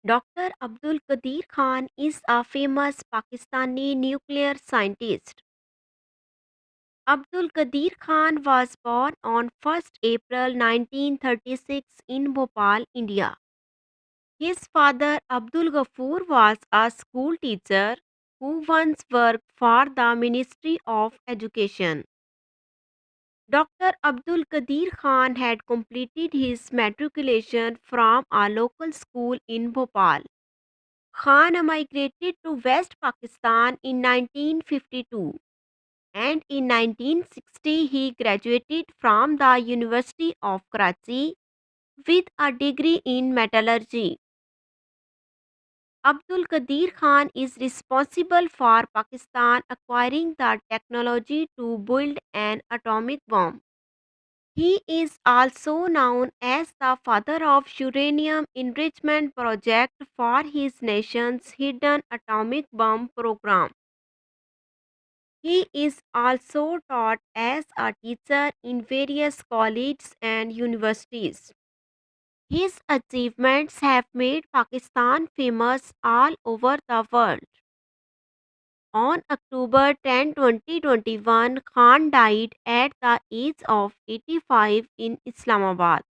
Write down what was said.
Dr. Abdul Qadeer Khan is a famous Pakistani nuclear scientist. Abdul Qadeer Khan was born on 1st April 1936 in Bhopal, India. His father Abdul Ghafoor was a school teacher who once worked for the Ministry of Education. Dr. Abdul Qadeer Khan had completed his matriculation from a local school in Bhopal. Khan migrated to West Pakistan in 1952 and in 1960 he graduated from the University of Karachi with a degree in metallurgy. Abdul Qadeer Khan is responsible for Pakistan acquiring the technology to build an atomic bomb. He is also known as the father of uranium enrichment project for his nation's hidden atomic bomb program. He is also taught as a teacher in various colleges and universities. His achievements have made Pakistan famous all over the world. On October 10, 2021, Khan died at the age of 85 in Islamabad.